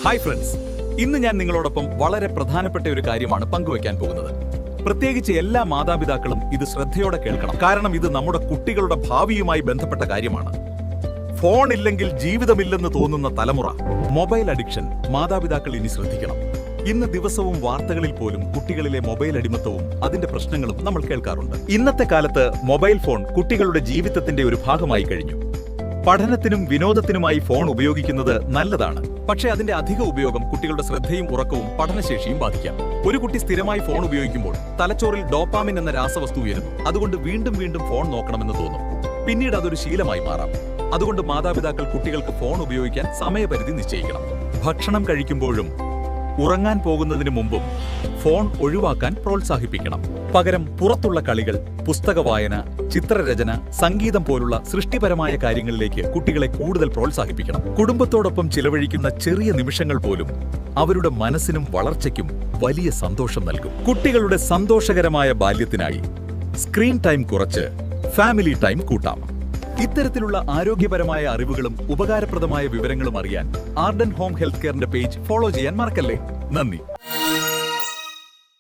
Hi friends, ഇന്ന് ഞാൻ നിങ്ങളോടൊപ്പം വളരെ പ്രധാനപ്പെട്ട ഒരു കാര്യമാണ് പങ്കുവയ്ക്കാൻ പോകുന്നത്. പ്രത്യേകിച്ച് എല്ലാ മാതാപിതാക്കളും ഇത് ശ്രദ്ധയോടെ കേൾക്കണം. കാരണം ഇത് നമ്മുടെ കുട്ടികളുടെ ഭാവിയുമായി ബന്ധപ്പെട്ട കാര്യമാണ്. ഫോൺ ഇല്ലെങ്കിൽ ജീവിതമില്ലെന്ന് തോന്നുന്ന തലമുറ. മൊബൈൽ അഡിക്ഷൻ മാതാപിതാക്കൾ ഇനി ശ്രദ്ധിക്കണം. ഇന്ന് ദിവസവും വാർത്തകളിൽ പോലും കുട്ടികളിലെ മൊബൈൽ അടിമത്തവും അതിന്റെ പ്രശ്നങ്ങളും നമ്മൾ കേൾക്കാറുണ്ട്. ഇന്നത്തെ കാലത്ത് മൊബൈൽ ഫോൺ കുട്ടികളുടെ ജീവിതത്തിന്റെ ഒരു ഭാഗമായി കഴിഞ്ഞു. പഠനത്തിനും വിനോദത്തിനുമായി ഫോൺ ഉപയോഗിക്കുന്നത് നല്ലതാണ്. പക്ഷേ അതിന്റെ അധിക ഉപയോഗം കുട്ടികളുടെ ശ്രദ്ധയും ഉറക്കവും പഠനശേഷിയും ബാധിക്കാം. ഒരു കുട്ടി സ്ഥിരമായി ഫോൺ ഉപയോഗിക്കുമ്പോൾ തലച്ചോറിൽ ഡോപാമിൻ എന്ന രാസവസ്തു ഉയരുന്നു. അതുകൊണ്ട് വീണ്ടും വീണ്ടും ഫോൺ നോക്കണമെന്ന് തോന്നും. പിന്നീട് അതൊരു ശീലമായി മാറാം. അതുകൊണ്ട് മാതാപിതാക്കൾ കുട്ടികൾക്ക് ഫോൺ ഉപയോഗിക്കാൻ സമയപരിധി നിശ്ചയിക്കണം. ഭക്ഷണം കഴിക്കുമ്പോഴും ഉറങ്ങാൻ പോകുന്നതിന് മുമ്പും ഫോൺ ഒഴിവാക്കാൻ പ്രോത്സാഹിപ്പിക്കണം. പകരം പുറത്തുള്ള കളികൾ, പുസ്തക വായന, ചിത്രരചന, സംഗീതം പോലുള്ള സൃഷ്ടിപരമായ കാര്യങ്ങളിലേക്ക് കുട്ടികളെ കൂടുതൽ പ്രോത്സാഹിപ്പിക്കണം. കുടുംബത്തോടൊപ്പം ചിലവഴിക്കുന്ന ചെറിയ നിമിഷങ്ങൾ പോലും അവരുടെ മനസ്സിനും വളർച്ചയ്ക്കും വലിയ സന്തോഷം നൽകും. കുട്ടികളുടെ സന്തോഷകരമായ ബാല്യത്തിനായി സ്ക്രീൻ ടൈം കുറച്ച് ഫാമിലി ടൈം കൂട്ടാം. ഇത്തരത്തിലുള്ള ആരോഗ്യപരമായ അറിവുകളും ഉപകാരപ്രദമായ വിവരങ്ങളും അറിയാൻ ആർഡൻ ഹോം ഹെൽത്ത് കെയറിന്റെ പേജ് ഫോളോ ചെയ്യാൻ മറക്കല്ലേ. നന്ദി.